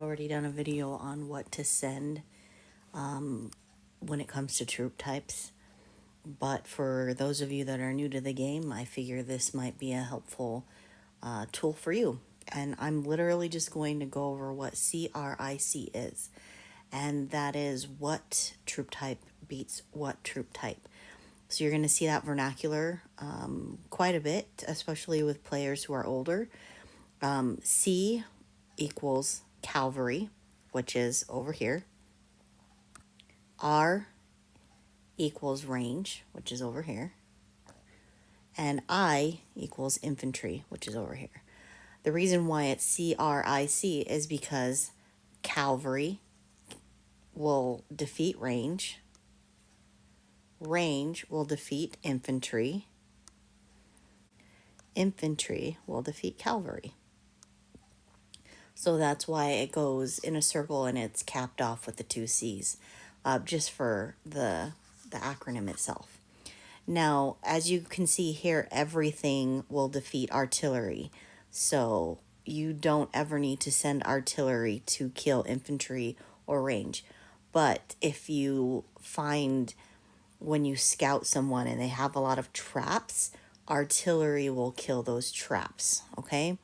Already done a video on what to send when it comes to troop types. But for those of you that are new to the game, I figure this might be a helpful tool for you. And I'm literally just going to go over what C.R.I.C is. And that is what troop type beats what troop type. So you're going to see that vernacular quite a bit, especially with players who are older. C equals cavalry, which is over here. R equals range, which is over here. And I equals infantry, which is over here. The reason why it's C.R.I.C is because cavalry will defeat range. Range will defeat infantry. Infantry will defeat cavalry. So that's why it goes in a circle and it's capped off with the two C's, just for the acronym itself. Now, as you can see here, everything will defeat artillery. So you don't ever need to send artillery to kill infantry or range. But if you find when you scout someone and they have a lot of traps, artillery will kill those traps, okay?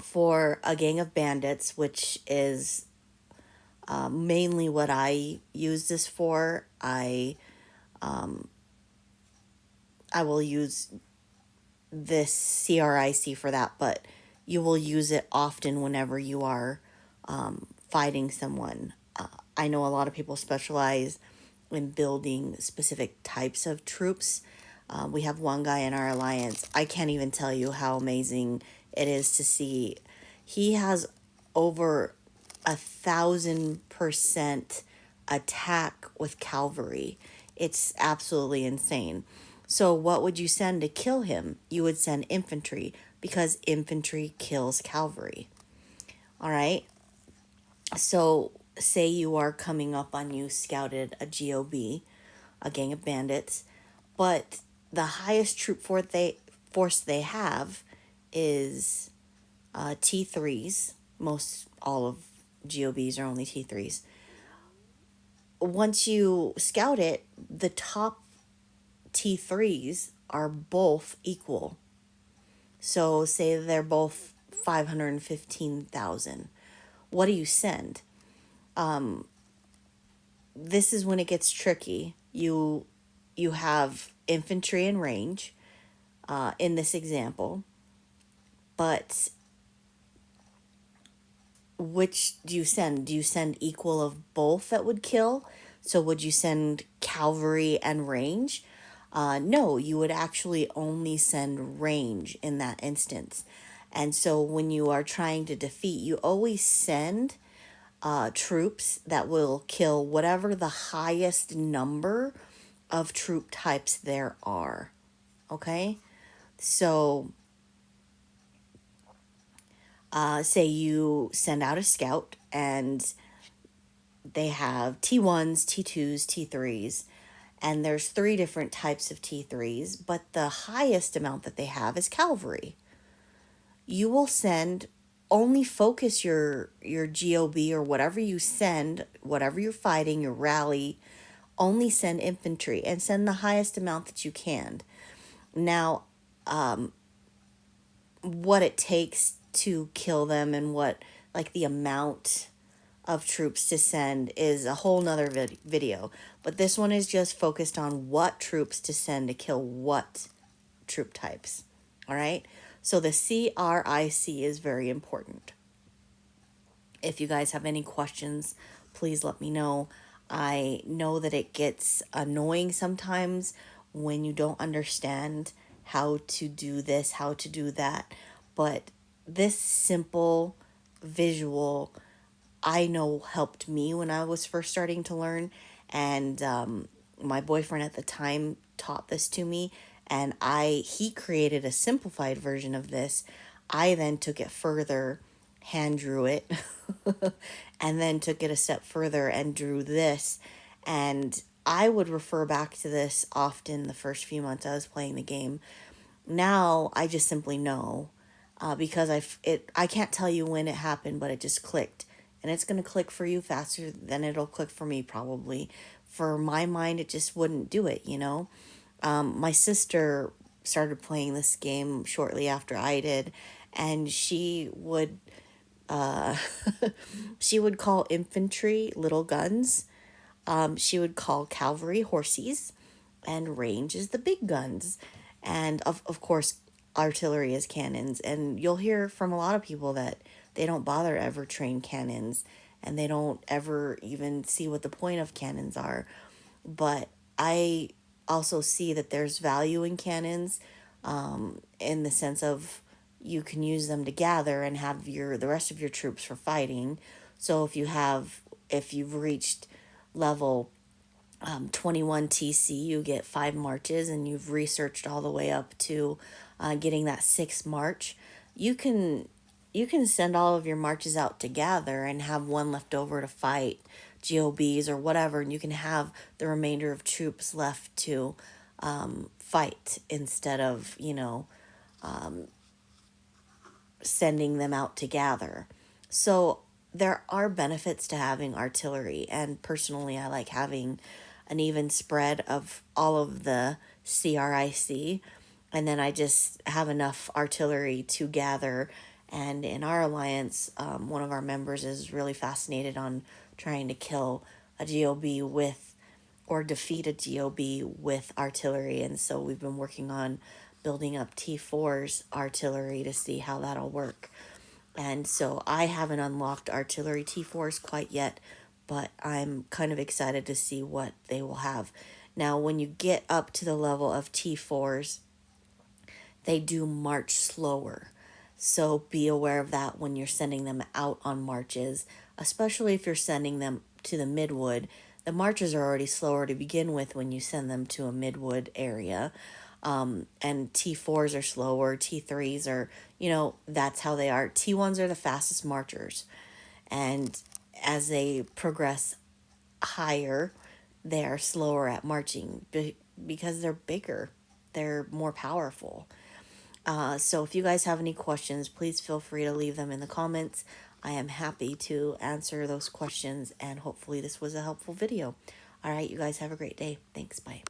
For a gang of bandits, which is mainly what I use this for, I will use this C.R.I.C for that, but you will use it often whenever you are fighting someone. I know a lot of people specialize in building specific types of troops. We have one guy in our alliance. I can't even tell you how amazing it is to see. He has over 1,000% attack with cavalry. It's absolutely insane. So what would you send to kill him? You would send infantry, because infantry kills cavalry. All right. So say you are coming up on, you scouted a GOB, a gang of bandits, but the highest troop force they have is T3s. Most all of GOBs are only T3s. Once you scout it, the top T3s are both equal. So say they're both 515,000. What do you send? This is when it gets tricky. You have infantry and range in this example, but which do you send? Do you send equal of both that would kill? So would you send cavalry and range? No, you would actually only send range in that instance. And so when you are trying to defeat, you always send troops that will kill whatever the highest number of troop types there are. Okay? So say you send out a scout and they have T1s, T2s, T3s, and there's 3 different types of T3s, but the highest amount that they have is cavalry. You will send, only focus your GOB or whatever you send, whatever you're fighting, your rally, only send infantry and send the highest amount that you can. Now, what it takes to kill them and what, like, the amount of troops to send is a whole nother video. But this one is just focused on what troops to send to kill what troop types. All right. So the C.R.I.C is very important. If you guys have any questions, please let me know. I know that it gets annoying sometimes when you don't understand how to do this, how to do that. But this simple visual, I know, helped me when I was first starting to learn. And my boyfriend at the time taught this to me. And he created a simplified version of this. I then took it further, hand drew it, and then took it a step further and drew this. And I would refer back to this often the first few months I was playing the game. Now I just simply know. because I can't tell you when it happened, but it just clicked, and it's gonna click for you faster than it'll click for me probably. For my mind, it just wouldn't do it, you know. My sister started playing this game shortly after I did, and she would call infantry little guns. She would call cavalry horses, and range is the big guns. And of course, artillery is cannons. And you'll hear from a lot of people that they don't bother ever train cannons, and they don't ever even see what the point of cannons are. But I also see that there's value in cannons, in the sense of you can use them to gather and have the rest of your troops for fighting. So if you've reached level 21 TC, you get 5 marches, and you've researched all the way up to getting that 6th march. You can send all of your marches out to gather and have one left over to fight GOBs or whatever, and you can have the remainder of troops left to fight instead of, sending them out to gather. So there are benefits to having artillery, and personally, I like having an even spread of all of the C.R.I.C. And then I just have enough artillery to gather. And in our alliance, one of our members is really fascinated on trying to kill a GOB with, or defeat a GOB with artillery. And so we've been working on building up T4's artillery to see how that'll work. And so I haven't unlocked artillery T4s quite yet, but I'm kind of excited to see what they will have. Now, when you get up to the level of T4s, they do march slower. So be aware of that when you're sending them out on marches, especially if you're sending them to the midwood. The marches are already slower to begin with when you send them to a midwood area. And T4s are slower, T3s are, that's how they are. T1s are the fastest marchers. And as they progress higher, they are slower at marching because they're bigger, they're more powerful. So if you guys have any questions, please feel free to leave them in the comments. I am happy to answer those questions, and hopefully this was a helpful video. All right, you guys have a great day. Thanks. Bye.